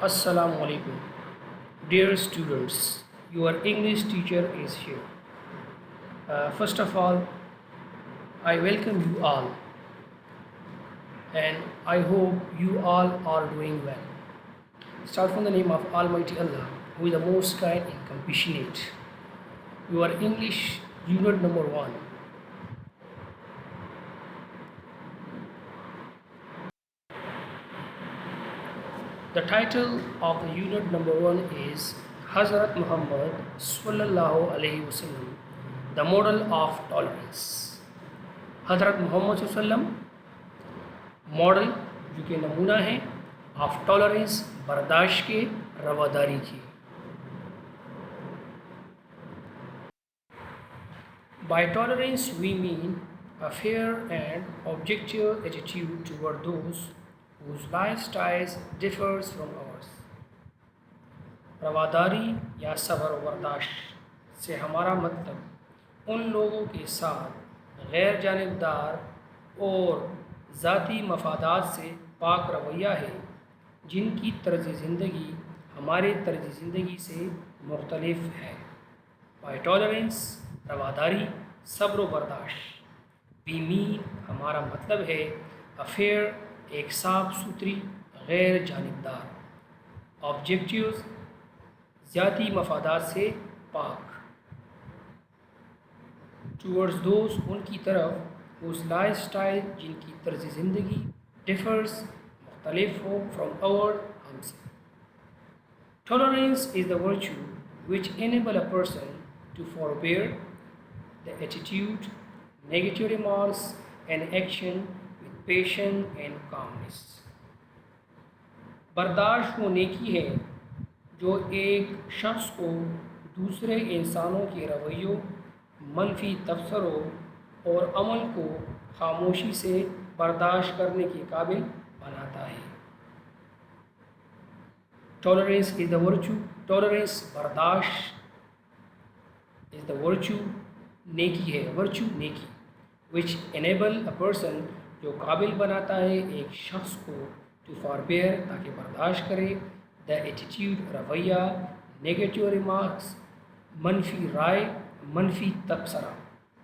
Assalamu alaikum. Dear students, your English teacher is here. First of all, I welcome you all and I hope you all are doing well. Start from the name of Almighty Allah, who is the most kind and compassionate. Your English unit number 1. The title of the unit number 1 is Hazrat Muhammad Sallallahu Alaihi Wasallam, the model of tolerance. حضرت محمد صلی اللہ علیہ وسلم model جو کہ نمونہ ہے of tolerance برداشت کے رواداری کی. By tolerance we mean a fair and objective attitude toward those whose lifestyles differs from ours. رواداری یا صبر و برداشت سے ہمارا مطلب ان لوگوں کے ساتھ غیر جانبدار اور ذاتی مفادات سے پاک رویہ ہے جن کی طرز زندگی ہمارے طرز زندگی سے مختلف ہے. بائی ٹالرنس رواداری صبر و برداشت وی مین ہمارا مطلب ہے افیئر ایک صاف ستھری غیر جانبدار آبجیکٹیوز ذاتی مفادات سے پاک ٹورڈز دوز ان کی طرف whose لائف اسٹائل جن کی طرز زندگی ڈفرز مختلف ہو فرام our ہم سے. Tolerance is the virtue which enable a person to forbear the attitude, negative remarks and action with patience and calmness. برداشت وہ نیکی ہے جو ایک شخص کو دوسرے انسانوں کے رویوں منفی تبصروں اور عمل کو خاموشی سے برداشت کرنے کے قابل بناتا ہے. Tolerance is the virtue tolerance برداشت از دا ورچو نیکی ہے ورچو نیکی وچ انیبل اے پرسن جو قابل بناتا ہے ایک شخص کو ٹو فاربیئر تاکہ برداشت کرے دا ایٹیٹیوڈ رویہ نیگیٹو ریمارکس منفی رائے منفی تبصرہ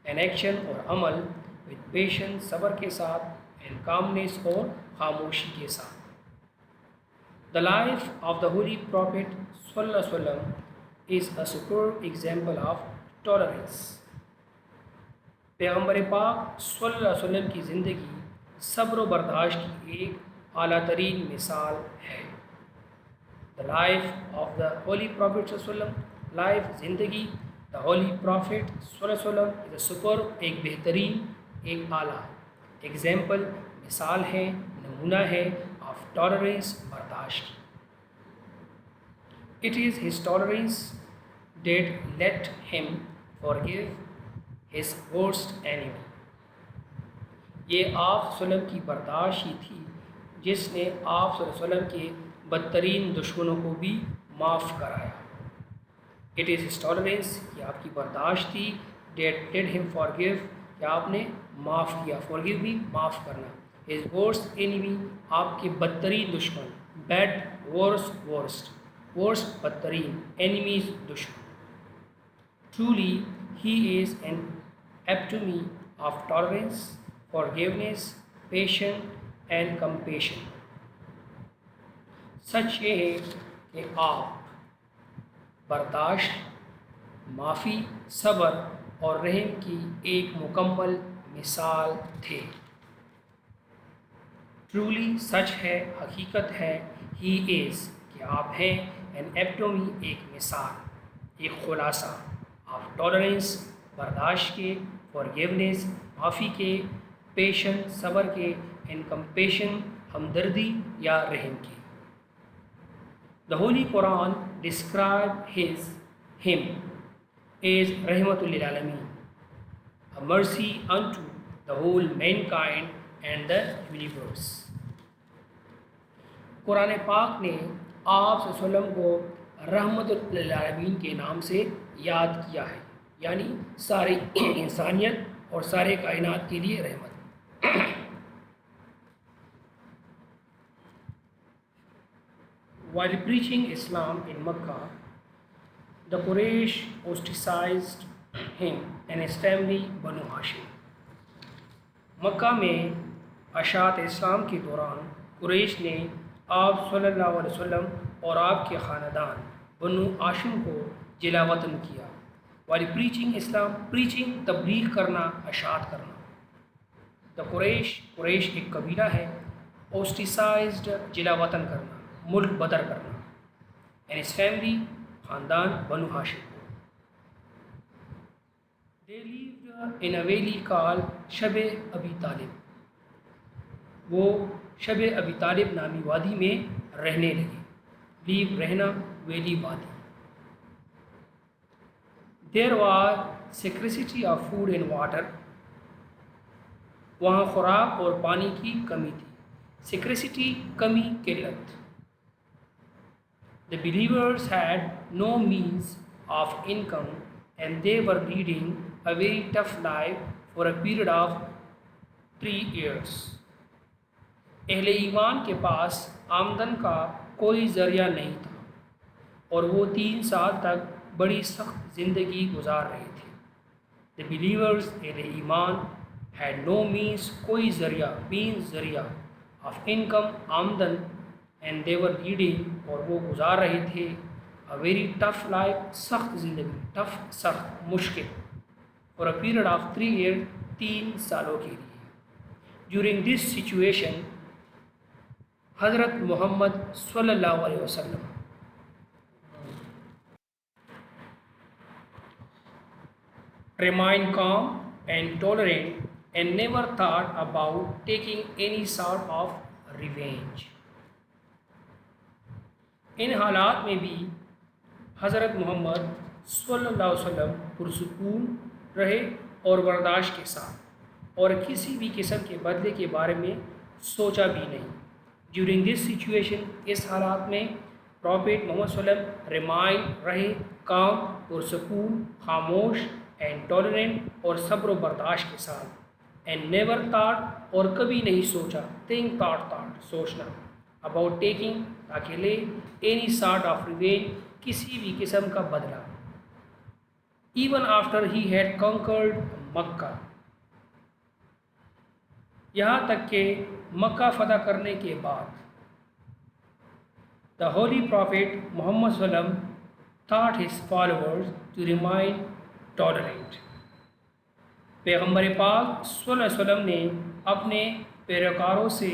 این ایکشن اور عمل وتھ پیشنس صبر کے ساتھ اینڈ کامنیس اور خاموشی کے ساتھ. The life of the Holy Prophet صلی اللہ علیہ وسلم is a superb example of tolerance. پیغمبر پاک صلی اللہ علیہ وسلم کی زندگی صبر و برداشت کی ایک اعلیٰ ترین مثال ہے. The life of the Holy Prophet صلی اللہ علیہ وسلم لائف زندگی دا ہولی پرافٹ صلی اللہ علیہ وسلم از اے سپر ایک بہترین ایک اعلیٰ ایگزامپل مثال ہے نمونہ ہے آف ٹالرنس برداشت. It is his tolerance that let him forgive his worst enemy. یہ آپ صلی اللہ علیہ وسلم کی برداشت ہی تھی جس نے آپ صلی اللہ علیہ وسلم کے بدترین دشمنوں کو بھی معاف کرایا. اٹ از ہز ٹالرنس کہ آپ کی برداشت تھی ڈیٹ لیٹ ہم فارگیو کہ آپ نے معاف کیا فارگیو بھی معاف کرنا. ہز ورسٹ اینیمی آپ کے بدترین دشمن بیڈ ورسٹ بدترین اینیمیز دشمن. Truly he is an epitome of tolerance forgiveness passion and compassion. سچ یہ ہے کہ آپ برداشت معافی صبر اور رحم کی ایک مکمل مثال تھے. ٹرولی سچ ہے حقیقت ہے ہی از کہ آپ ہیں این ایپٹومی ایک مثال ایک خلاصہ آف ٹالرنس برداشت کے فارگیونیس معافی کے پیشن صبر کے اینڈ کمپیشن ہمدردی یا رحم کی. The Holy Quran describes him as Rahmatul lil Alameen, a mercy unto the whole mankind and the universe. قرآن پاک نے آپ صلی اللہ علیہ وسلم کو رحمت للعالمین کے نام سے یاد کیا ہے یعنی ساری انسانیت اور سارے کائنات کے لیے رحمت. While preaching Islam in Mecca, the Quraysh ostracized him and his family Banu Hashim. مکہ میں اشاعت اسلام کے دوران قریش نے آپ صلی اللہ علیہ وسلم اور آپ کے خاندان بنو ہاشم کو جلا وطن کیا. while preaching اسلام، preaching تبلیغ کرنا، اشاعت کرنا. دا قریش ایک قبیلہ ہے. ostracized جلا وطن کرنا، ملک بدر کرنا. and his family خاندان بنو ہاشم. They lived in a valley called شب ابی طالب. وہ شب ابی طالب نامی وادی میں رہنے لگے. لیو رہنا، ویلی وادی. There was scarcity of food and water. وہاں خوراک اور پانی کی کمی تھی. Scarcity کمی، قلت. The believers had no means of income and they were leading a very tough life for a period of 3 years. اہل ایمان کے پاس آمدن کا کوئی ذریعہ نہیں تھا اور وہ 3 سال تک بڑی سخت زندگی گزار رہے تھے. The believers اہل ایمان had no means کوئی ذریعہ of income آمدن and they were leading اور وہ گزار رہے تھے a very tough life سخت زندگی، tough سخت مشکل for a period of 3 years 3 سالوں کے لیے. During this situation حضرت محمد صلی اللہ علیہ وسلم remained calm and tolerant and never thought about taking any sort of revenge. ان حالات میں بھی حضرت محمد صلی اللہ علیہ وسلم پرسکون رہے اور برداشت کے ساتھ، اور کسی بھی قسم کے بدلے کے بارے میں سوچا بھی نہیں. During this situation اس حالات میں پروفیٹ محمد صلی اللہ علیہ وسلم ریمائن رہے، کام، پرسکون، خاموش اینڈ ٹالرینٹ اور صبر و برداشت کے ساتھ. اینڈ نیور تھاٹ اور کبھی نہیں سوچا، تھنک تھاٹ سوچنا، اباؤٹ ٹیکنگ تاکہ لے، اینی سارٹ آف ریوینج کسی بھی قسم کا بدلہ. ایون آفٹر ہی ہیڈ کنکرڈ مکہ یہاں تک کہ مکہ فتح کرنے کے بعد. دا ہولی پروفیٹ محمد صلی اللہ علیہ وسلم taught his followers to remain tolerant. پیغمبر پاک صلی اللہ علیہ وسلم نے اپنے پیروکاروں سے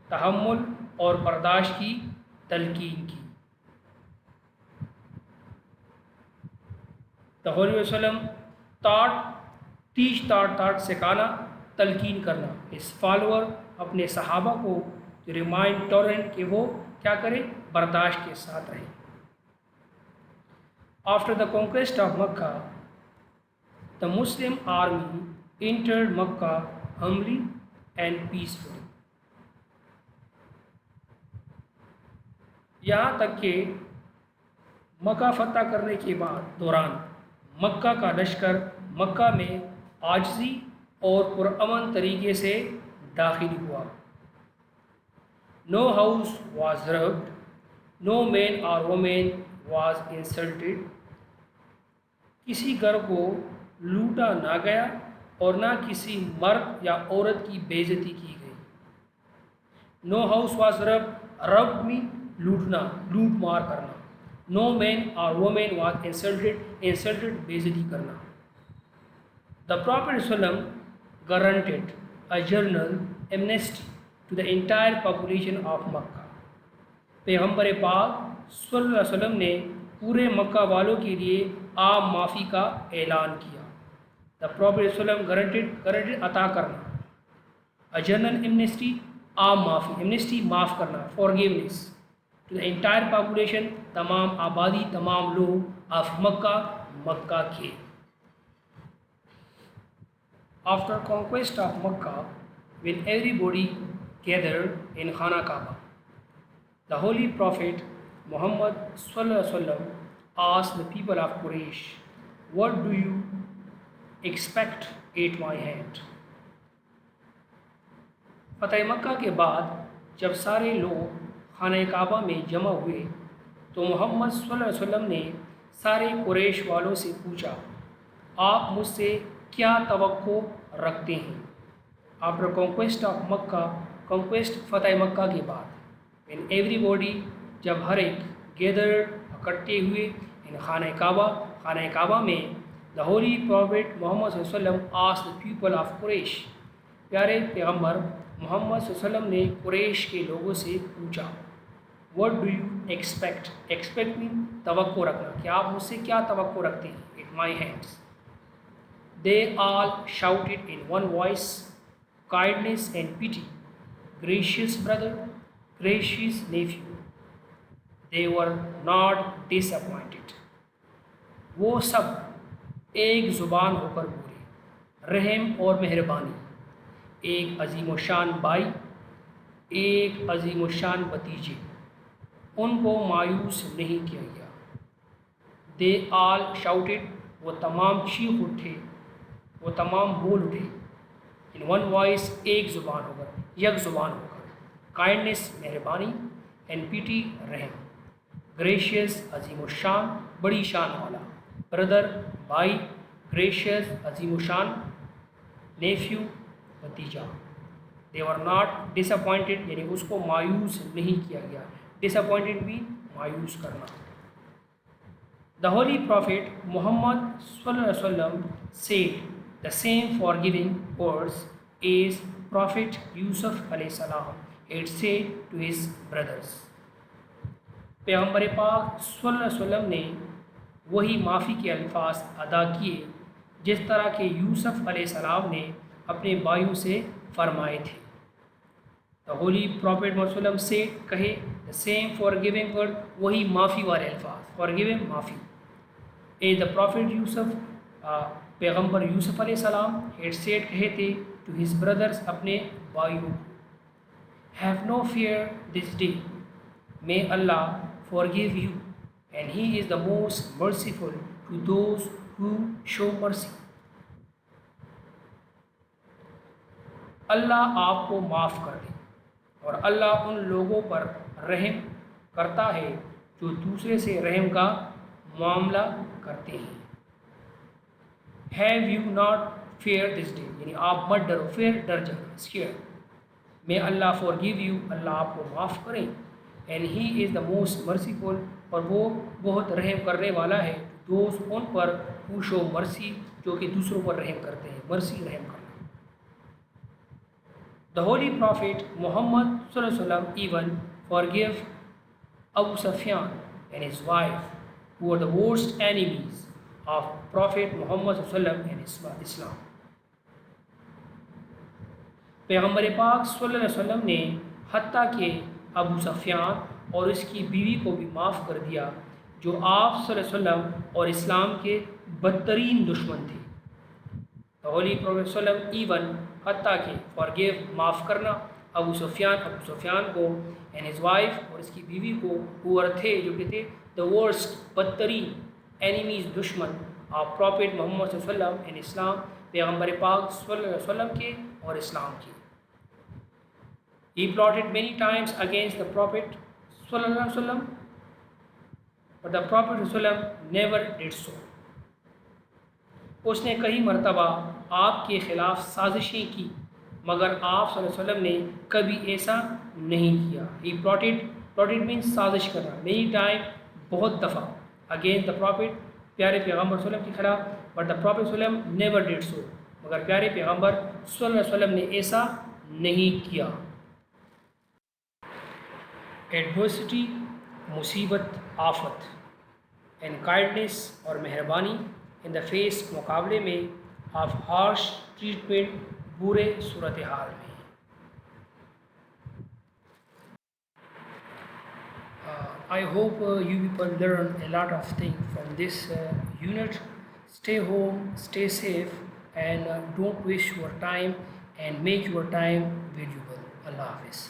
تحمل اور برداشت کی تلقین کی. دا ہولی وسلم taught سکھانا، تلقین کرنا. اس فالوور اپنے صحابہ کو ریمائنڈ ٹالرنٹ کہ وہ کیا کرے، برداشت کے ساتھ رہے. After the conquest of Mecca the Muslim army entered Mecca humbly and peacefully. یہاں تک کہ مکہ فتح کرنے کے بعد دوران مکہ کا لشکر مکہ میں عاجزی اور پرامن طریقے سے داخل ہوا. No house was robbed, no man or woman was insulted. کسی گھر کو لوٹا نہ گیا اور نہ کسی مرد یا عورت کی بے عزتی کی گئی. No house was robbed میں لوٹنا، لوٹ مار کرنا. No man or woman was insulted بے عزتی کرنا. The Prophet ﷺ granted a general amnesty to the entire population of Makkah. پیغمبر پاک صلی اللہ علیہ وسلم نے پورے مکہ والوں کے لیے عام معافی کا اعلان کیا. The Prophet ﷺ granted عطا کرنا، a general amnesty عام معافی، amnesty معاف کرنا، forgiveness to the entire population تمام آبادی، تمام لوگ of مکہ کے. After conquest of Makkah, when everybody gathered in Khana Kaaba, the Holy Prophet Muhammad sallallahu alaihi wasallam asked the people of Quraysh, "What do you expect at my hand?" Fath Mecca کے بعد جب سارے لوگ خانہ کعبہ میں جمع ہوئے تو محمد صلی اللہ علیہ وسلم نے سارے قریش والوں سے پوچھا، آپ مجھ سے کیا توقع رکھتے ہیں؟ After conquest of Mecca, conquest فتح مکہ کے بعد، when everybody، جب ہر ایک گیدر اکٹھے ہوئے ان خانہ کعبہ میں، the holy prophet محمد صلی اللہ علیہ وسلم asked the people of قریش، پیارے پیغمبر محمد صلی اللہ علیہ وسلم نے قریش کے لوگوں سے پوچھا، what do you expect؟ expect mean توقع رکھنا، کہ آپ مجھ سے کیا توقع رکھتے ہیں؟ at my hands. They all shouted in one voice, kindness and pity, gracious brother, gracious nephew. They were not disappointed. وہ سب ایک زبان ہو کر بولے، رحم اور مہربانی، ایک عظیم و شان بھائی، ایک عظیم و شان بھتیجے، ان کو مایوس نہیں کیا گیا۔ They all shouted، وہ تمام چیخ اٹھے، وہ تمام بول اٹھے، in one voice، ایک زبان ہو کر، یک زبان ہو کر، کائنڈنس مہربانی، اینڈ پیٹی رحم، گریشیس عظیم الشان بڑی شان والا، بردر بھائی، گریشیس عظیم الشان، nephew بھتیجا۔ they were not disappointed، یعنی اس کو مایوس نہیں کیا گیا۔ disappointed بھی مایوس کرنا۔ The Holy Prophet Muhammad صلی اللہ علیہ وسلم said the same forgiving words as Prophet Yusuf علیہ السلام had said to his brothers۔ پیغمبر پاک صلی اللہ علیہ وسلم نے وہی معافی کے الفاظ ادا کیے جس طرح کہ یوسف علیہ السلام نے اپنے بھائیوں سے فرمائے تھے۔ The Holy Prophet محمد صلی اللہ علیہ وسلم سے کہے the same forgiving word، وہی معافی والے الفاظ، forgiving معافی، as the Prophet Yusuf، پیغمبر یوسف علیہ السلام had said کہے تھے to his brothers، اپنے بھائیوں کو، have no fear this day، may Allah forgive you and he is the most merciful to those who show mercy۔ اللہ آپ کو معاف کر دے، اور اللہ ان لوگوں پر رحم کرتا ہے جو دوسرے سے رحم کا معاملہ کرتے ہیں۔ Have you not fair this day, یعنی آپ مت ڈرو، فیئر ڈر جانا، اسکیئر۔ میں اللہ فارگیو یو، اللہ آپ کو معاف کریں، and he is the most merciful, اور وہ بہت رحم کرنے والا ہے، دوست ان پر ہو شو مرسی، جو کہ دوسروں پر رحم کرتے ہیں، مرسی رحم کرنا۔ The Holy Prophet Muhammad صلی اللہ علیہ وسلم even forgave Abu Sufyan and his wife, who were the worst enemies of Prophet Muhammad صلی اللہ علیہ وسلم and Islam۔ پیغمبر پاک صلی اللہ علیہ وسلم نے حتیٰ کہ ابو سفیان اور اس کی بیوی کو بھی معاف کر دیا، جو آپ صلی اللہ علیہ وسلم اور اسلام کے بدترین دشمن تھے۔ The Holy Prophet صلی اللہ علیہ وسلم even، حتیٰ کہ forgive معاف کرنا، ابو سفیان کو and his wife، اور اس کی بیوی کو، who were تھے، جو کہ تھے the worst، بدترین، enemies، دشمن آپ Prophet محمد صلی اللہ علیہ وسلم and اسلام، پیغمبر پاک صلی اللہ علیہ وسلم کے اور اسلام کے۔ He plotted many times against the Prophet صلی اللہ علیہ وسلم، but the Prophet صلی اللہ علیہ وسلم never did so۔ اس نے کئی مرتبہ آپ کے خلاف سازشیں کی، مگر آپ صلی اللہ علیہ وسلم نے کبھی ایسا نہیں کیا۔ He plotted means سازش کرنا، many time، بہت دفعہ، against the Prophet، پیارے پیغمبر صلی اللہ علیہ وسلم کے خلاف، but the Prophet صلی اللہ علیہ وسلم never did so، مگر پیارے پیغمبر صلی اللہ علیہ وسلم نے ایسا نہیں کیا۔ ایڈورسٹی، مصیبت، آفت، اینڈ کائنڈنس، اور مہربانی، ان دا فیس، مقابلے میں، آف ہارش ٹریٹمنٹ، برے صورتحال میں۔ I hope you people learn a lot of things from this unit. Stay home, stay safe, and don't waste your time, and make your time valuable. Allah Hafiz.